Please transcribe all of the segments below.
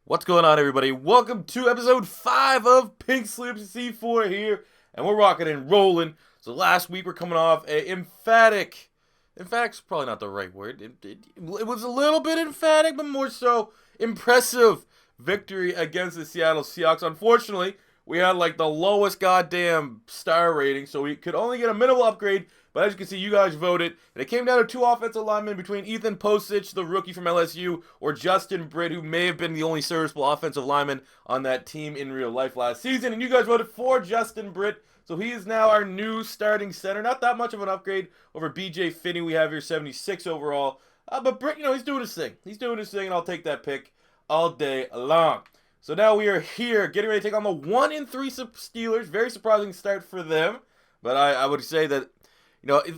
What's going on, everybody? Welcome to episode 5 of Pink Slips C4 here, and we're rocking and rolling. So last week we're coming off a emphatic's probably not the right word. It was a little bit emphatic, but more so impressive victory against the Seattle Seahawks. Unfortunately, we had like the lowest goddamn star rating, so we could only get a minimal upgrade. But as you can see, you guys voted, and it came down to two offensive linemen between Ethan Posich, the rookie from LSU, or Justin Britt, who may have been the only serviceable offensive lineman on that team in real life last season. And you guys voted for Justin Britt, so he is now our new starting center. Not that much of an upgrade over BJ Finney. We have here 76 overall. But Britt, he's doing his thing. He's doing his thing, and I'll take that pick all day long. So now we are here, getting ready to take on the 1-3 Steelers. Very surprising start for them. But I would say that,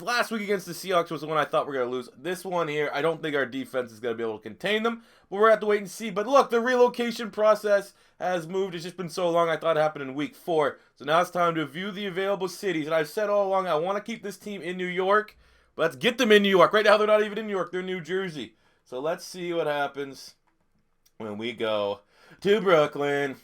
last week against the Seahawks was the one I thought we were going to lose. This one here, I don't think our defense is going to be able to contain them. But we're going to have to wait and see. But look, the relocation process has moved. It's just been so long. I thought it happened in week 4. So now it's time to view the available cities. And I've said all along, I want to keep this team in New York. But let's get them in New York. Right now, they're not even in New York. They're in New Jersey. So let's see what happens when we go to Brooklyn.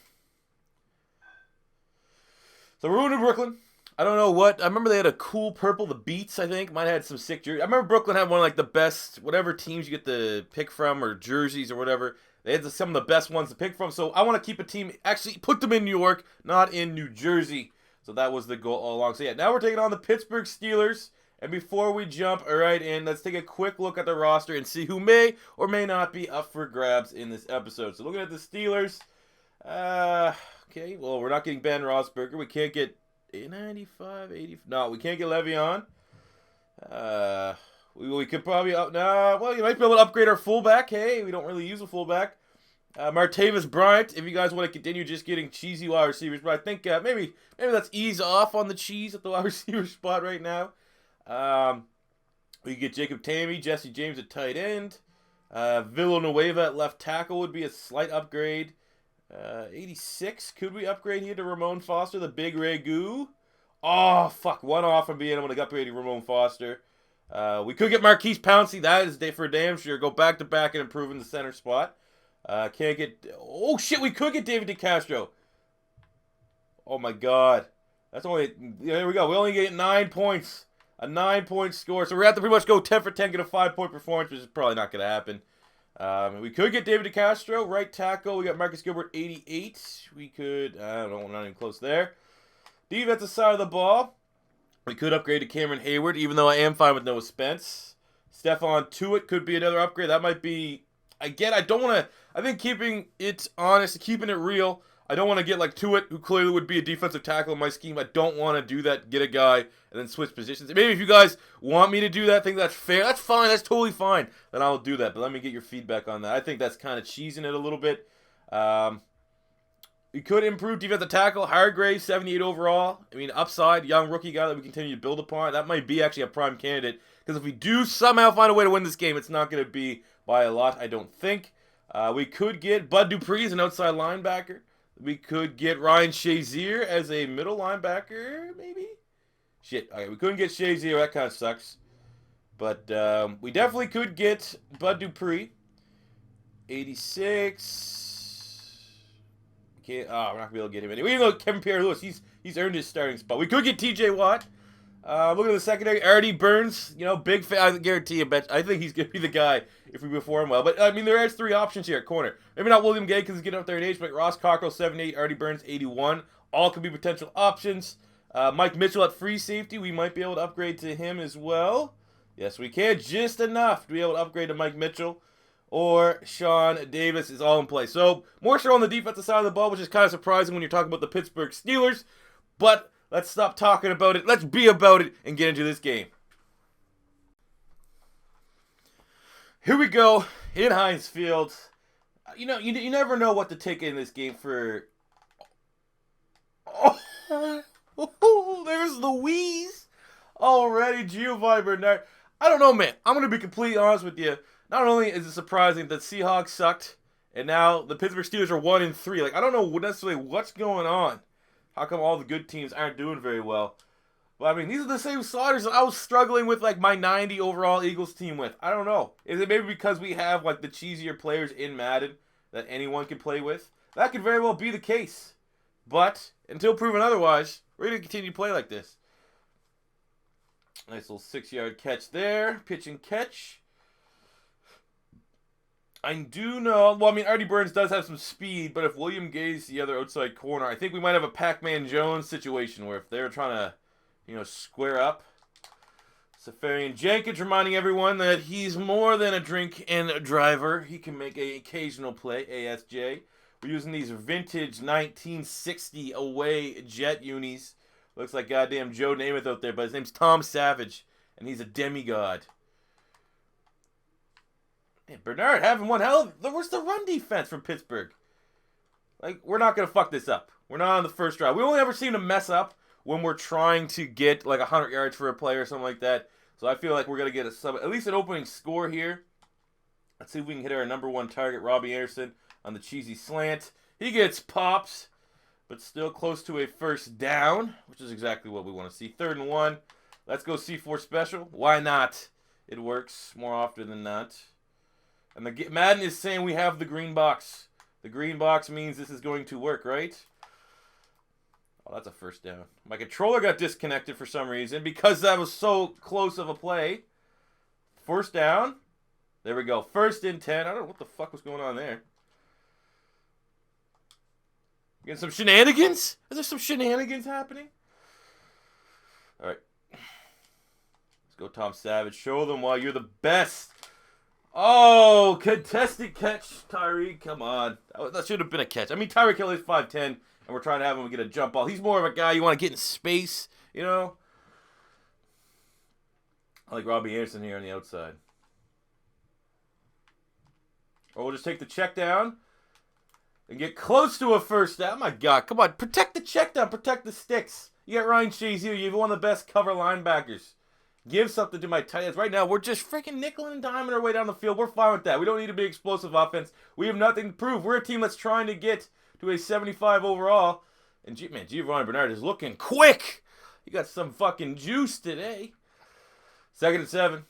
So we're going to Brooklyn. I don't know what. I remember they had a cool purple, the Beats, I think. Might have had some sick jerseys. I remember Brooklyn had one of like the best, whatever teams you get to pick from, or jerseys or whatever. They had some of the best ones to pick from. So I want to keep a team, actually put them in New York, not in New Jersey. So that was the goal all along. So yeah, now we're taking on the Pittsburgh Steelers. And before we jump right in, let's take a quick look at the roster and see who may or may not be up for grabs in this episode. So looking at the Steelers, okay, well, we're not getting Ben Roethlisberger. We can't get 95, 80. No, we can't get Le'Veon. We could probably well, you might be able to upgrade our fullback. Hey, we don't really use a fullback. Martavis Bryant, if you guys want to continue just getting cheesy wide receivers, but I think maybe let's ease off on the cheese at the wide receiver spot right now. We could get Jacob Tammy, Jesse James at tight end. Villanueva at left tackle would be a slight upgrade. 86, could we upgrade here to Ramon Foster, the big Ragu? Oh, fuck, one off from being able to upgrade to Ramon Foster. We could get Marquise Pouncey, that is for damn sure. Go back to back and improve in the center spot. Can't get, oh shit, we could get David DeCastro. Oh my god. That's only, there we go, we only get 9 points. A 9-point score, so we're going to have to pretty much go 10 for 10, get a 5-point performance, which is probably not going to happen. We could get David DeCastro, right tackle. We got Marcus Gilbert, 88. We could, I don't know, we're not even close there. Defensive side of the ball, we could upgrade to Cameron Hayward, even though I am fine with Noah Spence. Stephon Tuitt could be another upgrade. That might be, again, I don't want to, I think keeping it honest, keeping it real, I don't want to get like Tuitt, who clearly would be a defensive tackle in my scheme. I don't want to do that, get a guy, and then switch positions. Maybe if you guys want me to do that, think that's fair, that's fine, that's totally fine. Then I'll do that, but let me get your feedback on that. I think that's kind of cheesing it a little bit. We could improve defensive tackle. Hargrave, 78 overall. I mean, upside, young rookie guy that we continue to build upon. That might be actually a prime candidate, because if we do somehow find a way to win this game, it's not going to be by a lot, I don't think. We could get Bud Dupree as an outside linebacker. We could get Ryan Shazier as a middle linebacker, maybe? Shit, okay, we couldn't get Shazier, that kind of sucks. But we definitely could get Bud Dupree. 86. We're not going to be able to get him anyway. Even though Kevin Pierre-Louis, he's earned his starting spot. We could get TJ Watt. Look at the secondary. Artie Burns, big fan. I guarantee you, I think he's going to be the guy if we perform well. But, I mean, there is 3 options here at corner. Maybe not William Gay because he's getting up there in age, but Ross Cockrell, 78, Artie Burns, 81. All could be potential options. Mike Mitchell at free safety. We might be able to upgrade to him as well. Yes, we can. Just enough to be able to upgrade to Mike Mitchell. Or Sean Davis is all in play. So, more so on the defensive side of the ball, which is kind of surprising when you're talking about the Pittsburgh Steelers. But let's stop talking about it. Let's be about it and get into this game. Here we go in Heinz Field. You never know what to take in this game for. Oh, there's Louise already. Giovanni Bernard. I don't know, man. I'm going to be completely honest with you. Not only is it surprising that Seahawks sucked, and now the Pittsburgh Steelers are 1-3. Like, I don't know necessarily what's going on. How come all the good teams aren't doing very well? But, I mean, these are the same sliders that I was struggling with, like, my 90 overall Eagles team with. I don't know. Is it maybe because we have, like, the cheesier players in Madden? that anyone can play with. That could very well be the case. But until proven otherwise, we're going to continue to play like this. Nice little 6-yard catch there. Pitch and catch. I do know, well, I mean, Artie Burns does have some speed, but if William Gay's the other outside corner, I think we might have a Pac-Man Jones situation where if they're trying to, square up. Safarian Jenkins reminding everyone that he's more than a drink and a driver. He can make an occasional play, ASJ. We're using these vintage 1960 away Jet unis. Looks like goddamn Joe Namath out there, but his name's Tom Savage, and he's a demigod. Man, Bernard having one hell of... Where's the run defense from Pittsburgh? Like, we're not going to fuck this up. We're not on the first drive. We only ever seem to mess up when we're trying to get like 100 yards for a play or something like that. So I feel like we're going to get at least an opening score here. Let's see if we can hit our number one target, Robbie Anderson, on the cheesy slant. He gets pops, but still close to a first down, which is exactly what we want to see. 3rd and 1. Let's go C4 special. Why not? It works more often than not. And the Madden is saying we have the green box. The green box means this is going to work, right? Oh, that's a first down. My controller got disconnected for some reason because that was so close of a play. First down. There we go. 1st and 10. I don't know what the fuck was going on there. Getting some shenanigans? Is there some shenanigans happening? All right. Let's go, Tom Savage. Show them why you're the best. Oh, contested catch, Tyreek. Come on. That should have been a catch. I mean, Tyreek Hill is 5'10", and we're trying to have him get a jump ball. He's more of a guy you want to get in space, I like Robbie Anderson here on the outside. Or we'll just take the check down and get close to a first down. Oh my God, come on. Protect the check down. Protect the sticks. You got Ryan Shazier. You have one of the best cover linebackers. Give something to my tight ends. Right now, we're just freaking nickel and diming our way down the field. We're fine with that. We don't need a big explosive offense. We have nothing to prove. We're a team that's trying to get to a 75 overall. And, Giovanni Bernard is looking quick. He got some fucking juice today. 2nd and 7.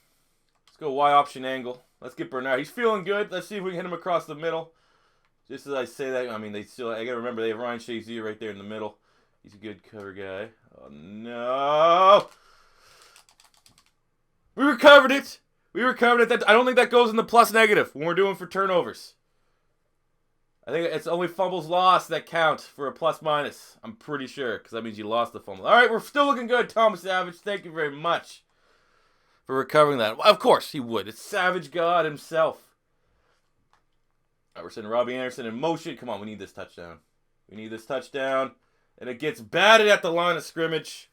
Let's go Y option angle. Let's get Bernard. He's feeling good. Let's see if we can hit him across the middle. Just as I say that, I mean, I got to remember they have Ryan Shazier right there in the middle. He's a good cover guy. Oh, no. We recovered it. I don't think that goes in the plus negative when we're doing for turnovers. I think it's only fumbles lost that count for a plus minus. I'm pretty sure, because that means you lost the fumble. All right, we're still looking good, Thomas Savage. Thank you very much for recovering that. Of course he would. It's Savage God himself. All right, we're sending Robbie Anderson in motion. Come on, we need this touchdown. And it gets batted at the line of scrimmage.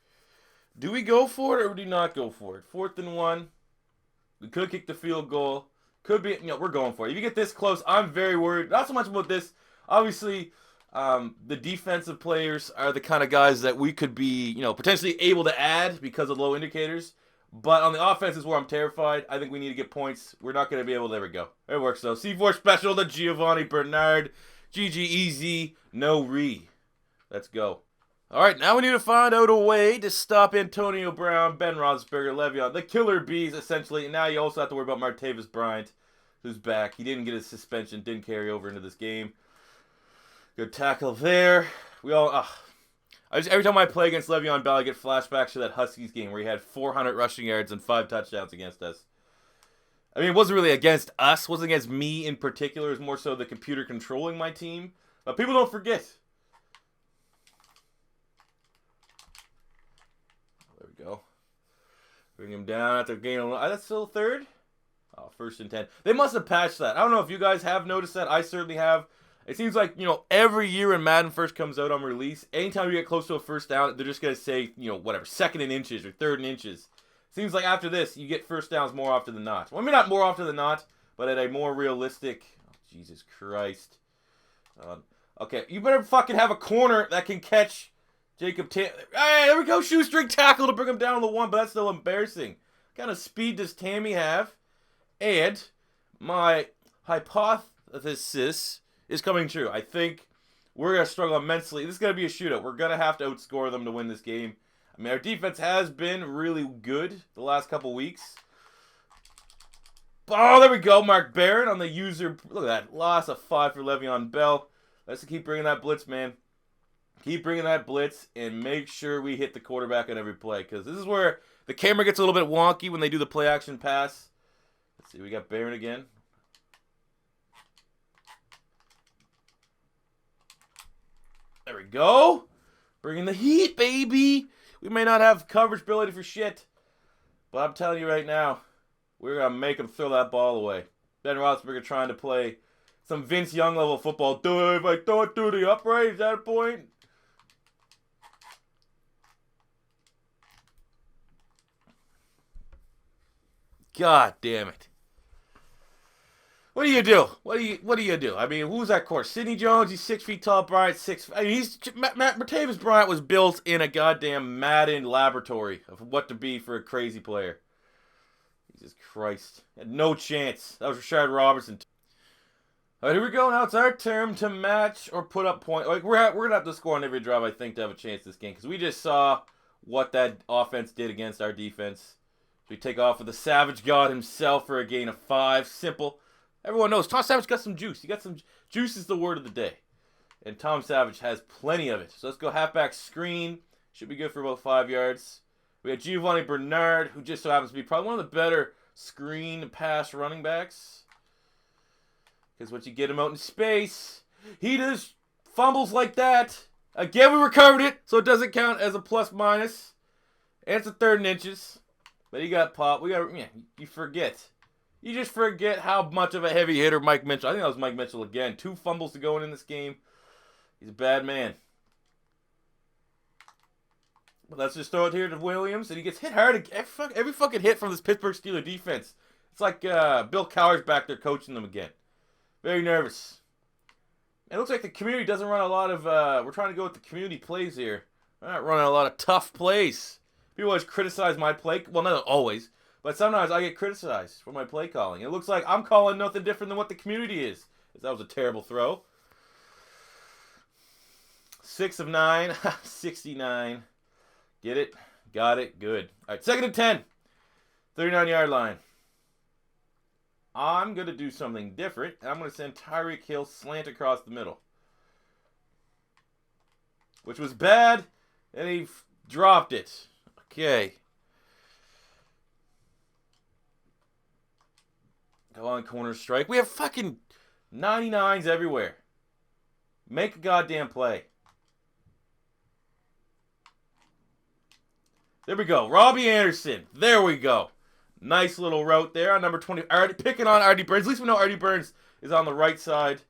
Do we go for it or do we not go for it? 4th and 1. We could kick the field goal. Could be, we're going for it. If you get this close, I'm very worried. Not so much about this. Obviously, the defensive players are the kind of guys that we could be, potentially able to add because of low indicators. But on the offense is where I'm terrified. I think we need to get points. We're not going to be able to. There we go. It works, though. C4 special to Giovanni Bernard. GG easy. No re. Let's go. All right, now we need to find out a way to stop Antonio Brown, Ben Roethlisberger, Le'Veon, the killer bees, essentially. And now you also have to worry about Martavis Bryant, who's back. He didn't get his suspension, didn't carry over into this game. Good tackle there. Every time I play against Le'Veon Bell, I get flashbacks to that Huskies game where he had 400 rushing yards and 5 touchdowns against us. I mean, it wasn't really against us. It wasn't against me in particular. It was more so the computer controlling my team. But people don't forget. There we go. Bring him down after gaining. That's still 3rd? Oh, 1st and 10. They must have patched that. I don't know if you guys have noticed that. I certainly have. It seems like, every year when Madden first comes out on release, anytime you get close to a first down, they're just going to say, whatever, 2nd and inches or 3rd and inches. Seems like after this, you get first downs more often than not. Well, maybe not more often than not, but at a more realistic... Oh, Jesus Christ. Okay, you better fucking have a corner that can catch Jacob Hey, there we go, shoestring tackle to bring him down to the 1, but that's still embarrassing. What kind of speed does Tammy have? And my hypothesis is coming true. I think we're going to struggle immensely. This is going to be a shootout. We're going to have to outscore them to win this game. I mean, our defense has been really good the last couple weeks. Oh, there we go. Mark Barron on the user. Look at that. Loss of 5 for Le'Veon Bell. Let's keep bringing that blitz, man. Keep bringing that blitz and make sure we hit the quarterback on every play, because this is where the camera gets a little bit wonky when they do the play action pass. Let's see. We got Barron again. There we go. Bringing the heat, baby. We may not have coverage ability for shit, but I'm telling you right now, we're going to make him throw that ball away. Ben Roethlisberger trying to play some Vince Young level football. Do it if I throw it through the upright. Is that a point? God damn it. What do you do? What do you do? I mean, who's that course? Sidney Jones, he's 6 feet tall. Bryant, 6. I mean, Martavis Bryant was built in a goddamn Madden laboratory of what to be for a crazy player. Jesus Christ. Had no chance. That was Rashard Robertson. All right, here we go. Now it's our turn to match or put up points. Like we're going to have to score on every drive, I think, to have a chance this game, because we just saw what that offense did against our defense. We take off with the Savage God himself for a gain of 5. Simple. Everyone knows Tom Savage got some juice. He got some juice is the word of the day. And Tom Savage has plenty of it. So let's go halfback screen. Should be good for about 5 yards. We got Giovanni Bernard, who just so happens to be probably one of the better screen pass running backs. Because once you get him out in space, he just fumbles like that. Again, we recovered it, so it doesn't count as a plus minus. And it's a 3rd and inches. But he got popped. You forget. You just forget how much of a heavy hitter Mike Mitchell. I think that was Mike Mitchell again. 2 fumbles to go in this game. He's a bad man. But let's just throw it here to Williams, and he gets hit hard. Every fucking hit from this Pittsburgh Steelers defense. It's like Bill Cowher's back there coaching them again. Very nervous. It looks like the community doesn't run a lot of. We're trying to go with the community plays here. We're not running a lot of tough plays. People always criticize my play. Well, not always. But sometimes I get criticized for my play calling. It looks like I'm calling nothing different than what the community is. That was a terrible throw. 6 of 9. 69. Get it? Got it. Good. All right, 2nd and 10. 39-yard line. I'm going to do something different. And I'm going to send Tyreek Hill slant across the middle. Which was bad. And he dropped it. Okay. Go on, corner strike. We have fucking 99s everywhere. Make a goddamn play. There we go. Robbie Anderson. There we go. Nice little route there on number 20. Already picking on Artie Burns. At least we know Artie Burns is on the right side.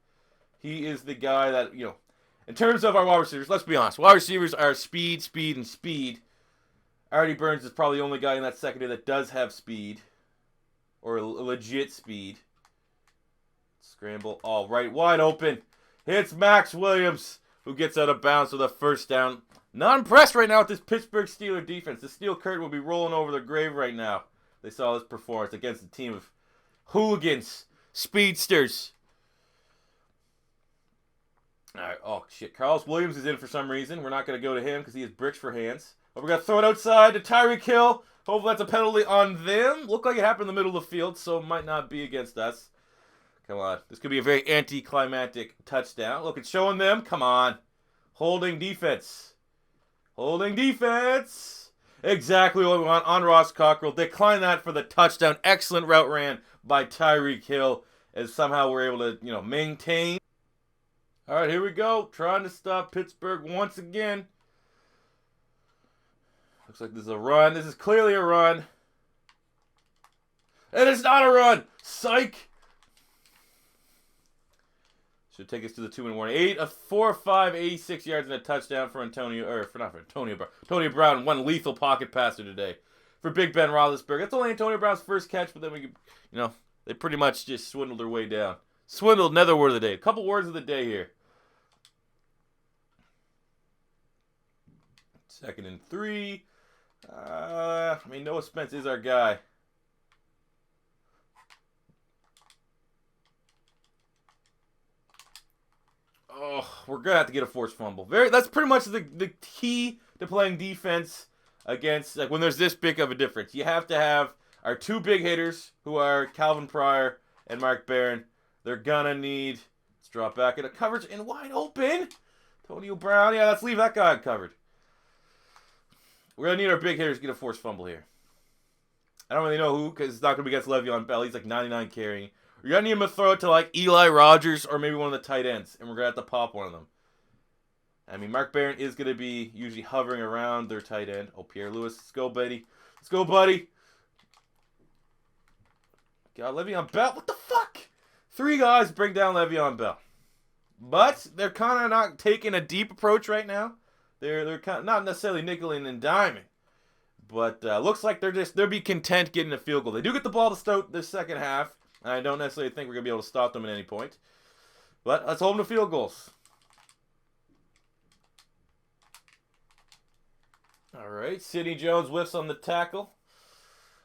He is the guy that, in terms of our wide receivers, let's be honest. Wide receivers are speed, speed, and speed. Artie Burns is probably the only guy in that secondary that does have speed. Or legit speed. Scramble. All right, wide open. Hits Max Williams, who gets out of bounds with a 1st down. Not impressed right now with this Pittsburgh Steelers defense. The steel curtain will be rolling over their grave right now. They saw this performance against a team of hooligans, speedsters. All right. Oh, shit. Carlos Williams is in for some reason. We're not going to go to him because he has bricks for hands. But we're going to throw it outside to Tyreek Hill. Hopefully that's a penalty on them. Looked like it happened in the middle of the field, so it might not be against us. Come on. This could be a very anticlimactic touchdown. Look, it's showing them. Come on. Holding defense. Holding defense. Exactly what we want on Ross Cockrell. Decline that for the touchdown. Excellent route ran by Tyreek Hill as somehow we're able to, maintain. All right, here we go. Trying to stop Pittsburgh once again. Looks like this is a run. This is clearly a run. And it's not a run. Psych. Should take us to the 2-minute warning. 4 of 5, 86 yards and a touchdown for Antonio Brown. One lethal pocket passer today for Big Ben Roethlisberger. That's only Antonio Brown's first catch, but then they pretty much just swindled their way down. Swindled, another word of the day. A couple words of the day here. 2nd and 3. Noah Spence is our guy. Oh, we're going to have to get a forced fumble. That's pretty much the key to playing defense against, when there's this big of a difference. You have to have our two big hitters, who are Calvin Pryor and Mark Barron, they're gonna need. Let's drop back into coverage and wide open. Antonio Brown. Yeah, let's leave that guy uncovered. We're gonna need our big hitters to get a forced fumble here. I don't really know who, because it's not gonna be against Le'Veon Bell. He's like 99 carrying. We're gonna need him to throw it to like Eli Rogers or maybe one of the tight ends, and we're gonna have to pop one of them. I mean, Mark Barron is gonna be usually hovering around their tight end. Oh, Pierre Lewis, let's go, buddy. Let's go, buddy. God, Le'Veon Bell. What the fuck? 3 guys bring down Le'Veon Bell. But they're kind of not taking a deep approach right now. They're kind of not necessarily nickeling and diming. But looks like they'll be content getting a field goal. They do get the ball to start this second half. And I don't necessarily think we're going to be able to stop them at any point. But let's hold them to field goals. All right, Sidney Jones whiffs on the tackle.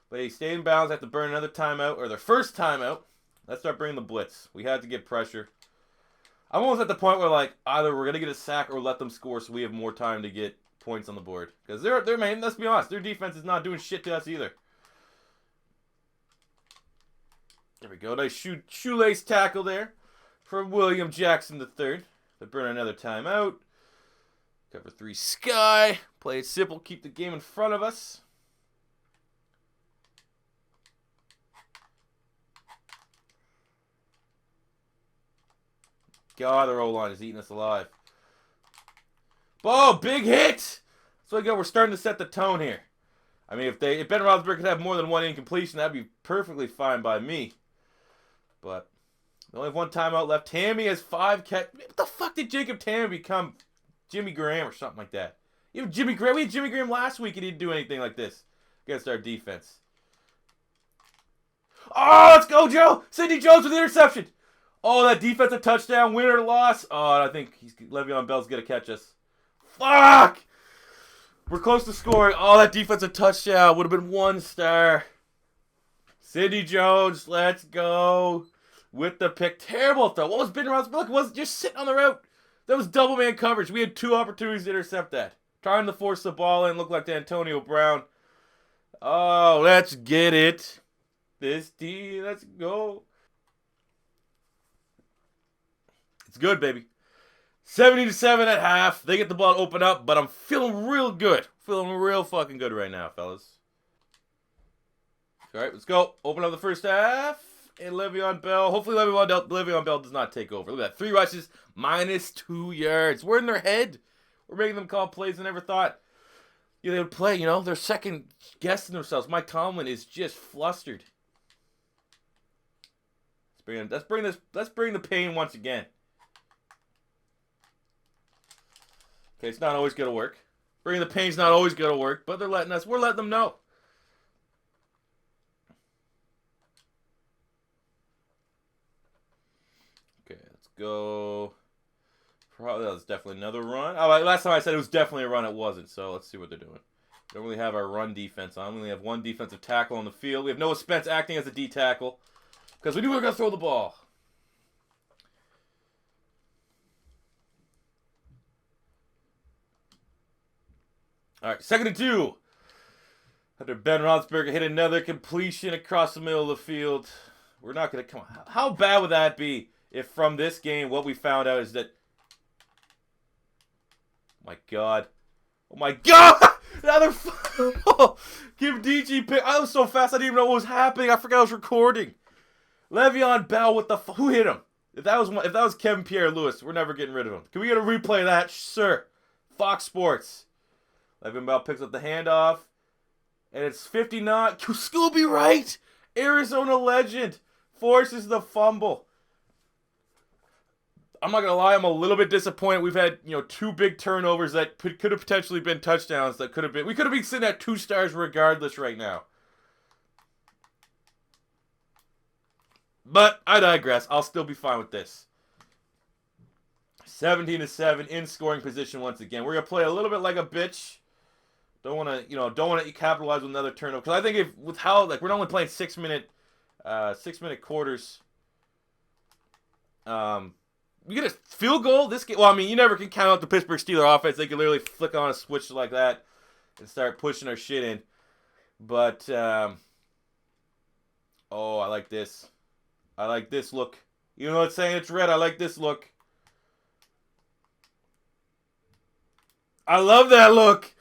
But he stayed in bounds, have to burn another timeout, or their first timeout. Let's start bringing the blitz. We had to get pressure. I'm almost at the point where, like, either we're going to get a sack or let them score so we have more time to get points on the board. Because they're man, let's be honest, their defense is not doing shit to us either. There we go. Nice shoelace tackle there from William Jackson III. They burn another timeout. Cover 3 Sky. Play it simple. Keep the game in front of us. God, their O-line is eating us alive. Oh, big hit! So again, we're starting to set the tone here. I mean, if Ben Roethlisberger could have more than 1 incompletion, that'd be perfectly fine by me. But they only have 1 timeout left. Tammy has 5 catch. What the fuck did Jacob Tammy become? Jimmy Graham or something like that? You have Jimmy Graham. We had Jimmy Graham last week and he didn't do anything like this against our defense. Oh, let's go, Joe! Sidney Jones with the interception. Oh, that defensive touchdown, win or loss. Oh, I think Le'Veon Bell's going to catch us. Fuck! We're close to scoring. Oh, that defensive touchdown would have been 1 star. Sidney Jones, let's go. With the pick. Terrible throw. What was Ben Roethlisberger? Look, it was just sitting on the route. That was double man coverage. We had 2 opportunities to intercept that. Trying to force the ball in. Looked like the Antonio Brown. Oh, let's get it. This D, let's go. It's good, baby. 70-7 at half. They get the ball to open up, but I'm feeling real good. Feeling real fucking good right now, fellas. All right, let's go. Open up the first half. And Le'Veon Bell. Hopefully Le'Veon Bell does not take over. Look at that. 3 rushes, -2 yards. We're in their head. We're making them call plays I never thought they would play. You know, they're second guessing themselves. Mike Tomlin is just flustered. Let's bring the pain once again. Okay, it's not always going to work. Bringing the pain's not always going to work, but we're letting them know. Okay, let's go. Probably that was definitely another run. Oh, last time I said it was definitely a run, it wasn't, so let's see what they're doing. Don't really have our run defense on. We only have 1 defensive tackle on the field. We have Noah Spence acting as a D tackle because we knew we were going to throw the ball. All right, 2nd and 2. After Ben Roethlisberger hit another completion across the middle of the field. We're not going to come on. How bad would that be if from this game what we found out is that... Oh, my God. Oh, my God! Another... Give DG pick. I was so fast I didn't even know what was happening. I forgot I was recording. Le'Veon Bell with the... Who hit him? If that was Kevin Pierre Lewis, we're never getting rid of him. Can we get a replay of that? Sir. Fox Sports. Le'Veon Bell picks up the handoff. And it's 59. Scooby Wright, Arizona legend, forces the fumble. I'm not going to lie, I'm a little bit disappointed. We've had, 2 big turnovers that could have potentially been touchdowns. We could have been sitting at 2 stars regardless right now. But I digress. I'll still be fine with this. 17-7 in scoring position once again. We're going to play a little bit like a bitch. Don't want to capitalize with another turnover. Because I think we're only playing 6-minute quarters. We get a field goal this game. Well, I mean, you never can count out the Pittsburgh Steelers offense. They can literally flick on a switch like that and start pushing our shit in. But Oh, I like this. I like this look. Even though it's saying it's red, I like this look. I love that look.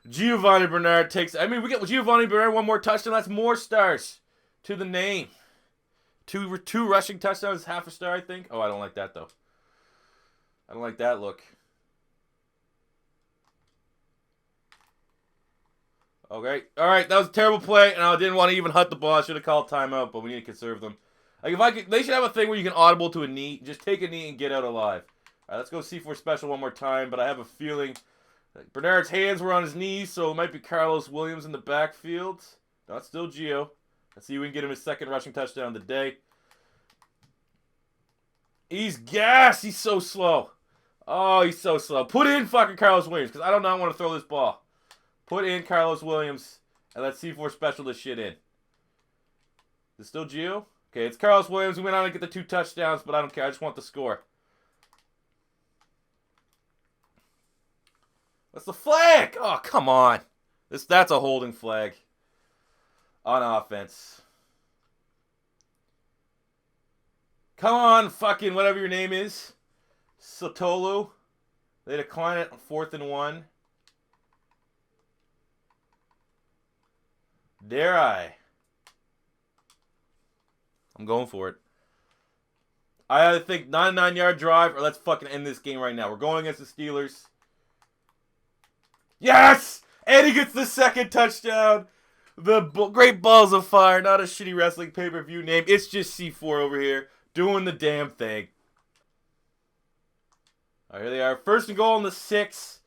Giovanni Bernard takes... I mean, we get Giovanni Bernard one more touchdown. That's more stars to the name. Two rushing touchdowns, half a star, I think. Oh, I don't like that, though. I don't like that look. Okay. All right, that was a terrible play, and I didn't want to even hut the ball. I should have called timeout, but we need to conserve them. Like, if I could... They should have a thing where you can audible to a knee. Just take a knee and get out alive. All right, let's go C4 special one more time, but I have a feeling... Bernard's hands were on his knees, so it might be Carlos Williams in the backfield. No, it's still Gio. Let's see if we can get him his second rushing touchdown of the day. He's gassed. He's so slow. Oh, he's so slow. Put in fucking Carlos Williams, because I do not want to throw this ball. Put in Carlos Williams, and let's C4 special this shit in. Is it still Gio? Okay, it's Carlos Williams. We went on to get the 2 touchdowns, but I don't care. I just want the score. That's the flag! Oh, come on. That's a holding flag. On offense. Come on, fucking whatever your name is. Sotolu. They decline it on 4th and 1. Dare I? I'm going for it. I either think 99-yard drive or let's fucking end this game right now. We're going against the Steelers. Yes! And he gets the second touchdown. The Great Balls of Fire. Not a shitty wrestling pay-per-view name. It's just C4 over here doing the damn thing. All right, here they are. 1st and goal on the 6.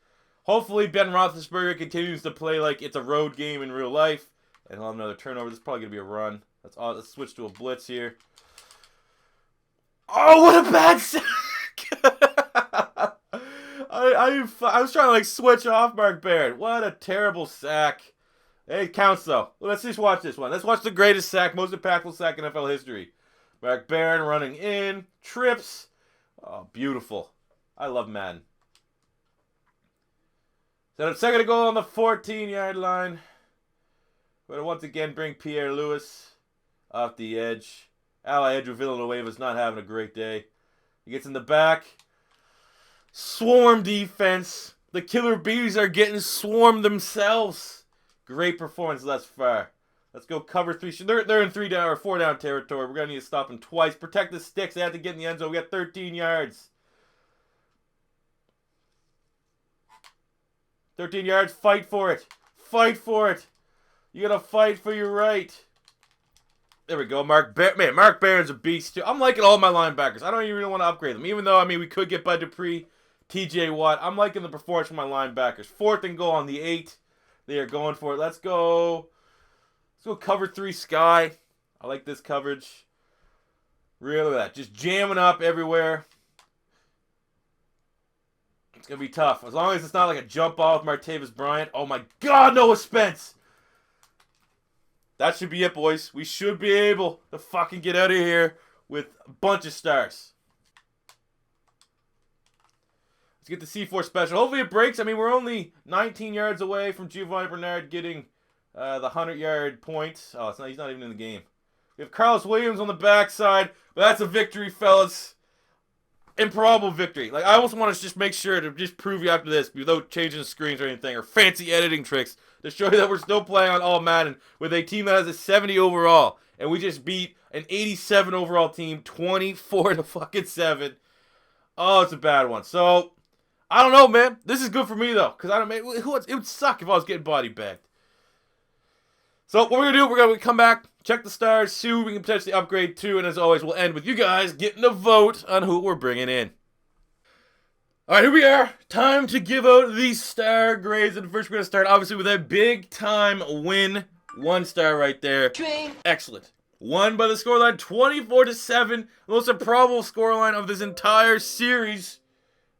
Hopefully Ben Roethlisberger continues to play like it's a road game in real life. And he'll have another turnover. This is probably going to be a run. Let's switch to a blitz here. Oh, what a bad sack! I was trying to like switch off Mark Barron. What a terrible sack. Hey, it counts though. Let's just watch this one. Let's watch the greatest sack, most impactful sack in NFL history. Mark Barron running in, trips. Oh, beautiful. I love Madden. Set up 2nd and goal on the 14-yard line. We're going to once again bring Pierre Lewis off the edge. Andrew Villanueva's not having a great day. He gets in the back. Swarm defense. The Killer Bees are getting swarmed themselves. Great performance thus far. Let's go cover 3. They're in 3 down or 4 down territory. We're going to need to stop them twice. Protect the sticks. They have to get in the end zone. We got 13 yards. 13 yards. Fight for it. Fight for it. You got to fight for your right. There we go. Mark Barron's a beast, too. I'm liking all my linebackers. I don't even really want to upgrade them. Even though, I mean, we could get Bud Dupree, TJ Watt. I'm liking the performance from my linebackers. 4th and goal on the 8. They are going for it. Let's go cover 3 Sky. I like this coverage. Really, that. Just jamming up everywhere. It's going to be tough. As long as it's not like a jump ball with Martavis Bryant. Oh, my God, Noah Spence. That should be it, boys. We should be able to fucking get out of here with a bunch of stars. Let's get the C4 special. Hopefully it breaks. I mean, we're only 19 yards away from Giovanni Bernard getting the 100-yard point. Oh, he's not even in the game. We have Carlos Williams on the backside. But that's a victory, fellas. Improbable victory. Like, I almost want to just make sure to just prove you after this without changing the screens or anything or fancy editing tricks to show you that we're still playing on All Madden with a team that has a 70 overall. And we just beat an 87 overall team 24-7. Oh, it's a bad one. So, I don't know, man. This is good for me, though. Because it would suck if I was getting body bagged. So, what we're going to do, we're going to come back, check the stars, see who we can potentially upgrade to, and as always, we'll end with you guys getting a vote on who we're bringing in. Alright, here we are. Time to give out these star grades. And first, we're going to start, obviously, with a big-time win. 1 star right there. Excellent. Won by the scoreline 24-7. The most improbable scoreline of this entire series.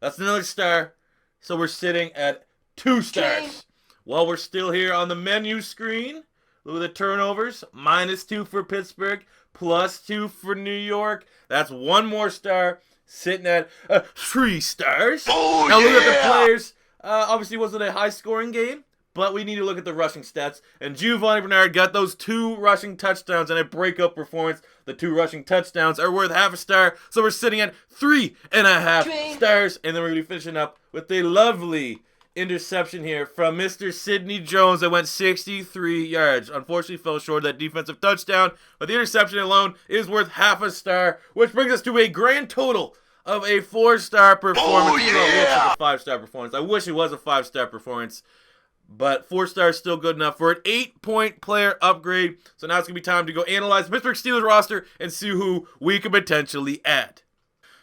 That's another star. So we're sitting at 2 stars. While we're still here on the menu screen, look at the turnovers. -2 for Pittsburgh. +2 for New York. That's 1 more star. Sitting at 3 stars. Oh, now look at the players. Obviously, it wasn't a high-scoring game. but we need to look at the rushing stats. And Giovanni Bernard got those 2 rushing touchdowns and a breakout performance. The 2 rushing touchdowns are worth half a star, so we're sitting at 3.5 stars. And then we're going to be finishing up with a lovely interception here from Mr. Sidney Jones that went 63 yards. Unfortunately, fell short of that defensive touchdown, but the interception alone is worth half a star, which brings us to a grand total of a 4-star performance. Oh, yeah! A 5-star performance. I wish it was a 5-star performance, but 4 stars still good enough for an 8-point player upgrade. So now it's going to be time to go analyze Pittsburgh Steelers roster and see who we could potentially add.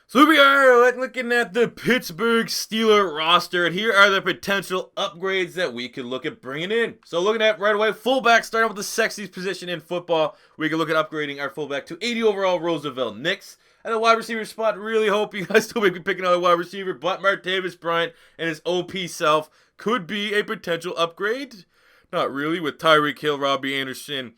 So here we are looking at the Pittsburgh Steelers roster, and here are the potential upgrades that we could look at bringing in. So looking at right away, fullback, starting with the sexiest position in football. We could look at upgrading our fullback to 80 overall Roosevelt Nix. At the wide receiver spot, really hope you guys still maybe pick another wide receiver, but Martavis Bryant and his OP self could be a potential upgrade. Not really, with Tyreek Hill, Robbie Anderson,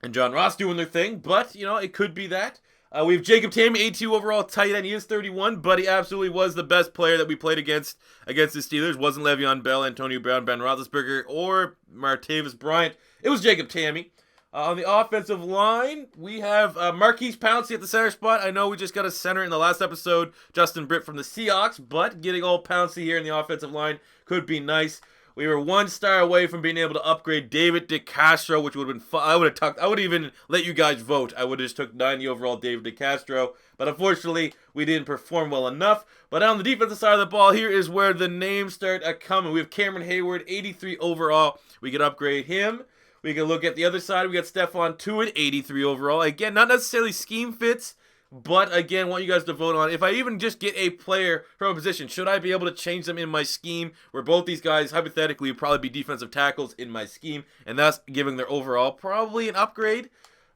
and John Ross doing their thing, but, you know, it could be that. We have Jacob Tamme, 82 overall tight end. He is 31, but he absolutely was the best player that we played against the Steelers. Wasn't Le'Veon Bell, Antonio Brown, Ben Roethlisberger, or Martavis Bryant. It was Jacob Tamme. On the offensive line, we have Marquise Pouncey at the center spot. I know we just got a center in the last episode, Justin Britt from the Seahawks, but getting all Pouncey here in the offensive line could be nice. We were 1 star away from being able to upgrade David DeCastro, which would have been fun. I would even let you guys vote. I would have just took 90 overall David DeCastro, but unfortunately, we didn't perform well enough. But on the defensive side of the ball, here is where the names start coming. We have Cameron Hayward, 83 overall. We could upgrade him. We can look at the other side. We got Stephon Tuitt, 83 overall. Again, not necessarily scheme fits, but again, want you guys to vote on. If I even just get a player from a position, should I be able to change them in my scheme? Where both these guys, hypothetically, would probably be defensive tackles in my scheme, and thus giving their overall probably an upgrade.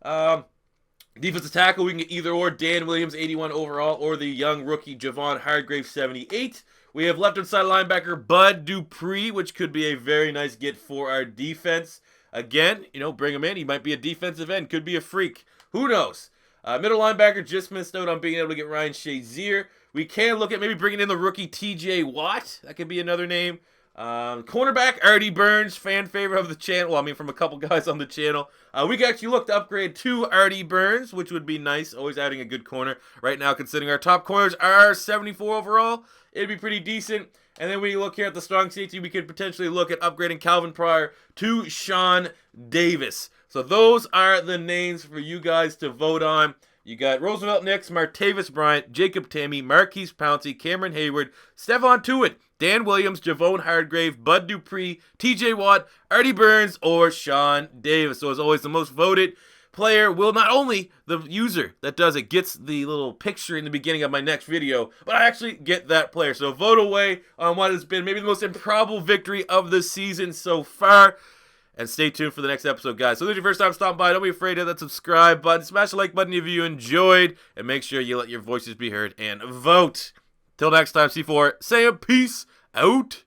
Defensive tackle, we can get either or. Dan Williams, 81 overall, or the young rookie Javon Hargrave, 78. We have left side linebacker Bud Dupree, which could be a very nice get for our defense. Again, you know, bring him in. He might be a defensive end. Could be a freak. Who knows? Middle linebacker just missed out on being able to get Ryan Shazier. We can look at maybe bringing in the rookie TJ Watt. That could be another name. Cornerback Artie Burns, fan favorite of the channel. Well, I mean, from a couple guys on the channel. We can actually look to upgrade to Artie Burns, which would be nice. Always adding a good corner. Right now, considering our top corners are 74 overall, it'd be pretty decent. And then we look here at the strong safety, we could potentially look at upgrading Calvin Pryor to Sean Davis. So those are the names for you guys to vote on. You got Roosevelt Nix, Martavis Bryant, Jacob Tamme, Marquise Pouncey, Cameron Hayward, Stephon Tuitt, Dan Williams, Javon Hargrave, Bud Dupree, TJ Watt, Artie Burns, or Sean Davis. So as always, the most voted player will not only the user that does it gets the little picture in the beginning of my next video, but I actually get that player. So vote away on what has been maybe the most improbable victory of the season so far. And stay tuned for the next episode, guys. So if this is your first time stopping by, don't be afraid to hit that subscribe button. Smash the like button if you enjoyed. And make sure you let your voices be heard and vote. Till next time, C4, say a peace out.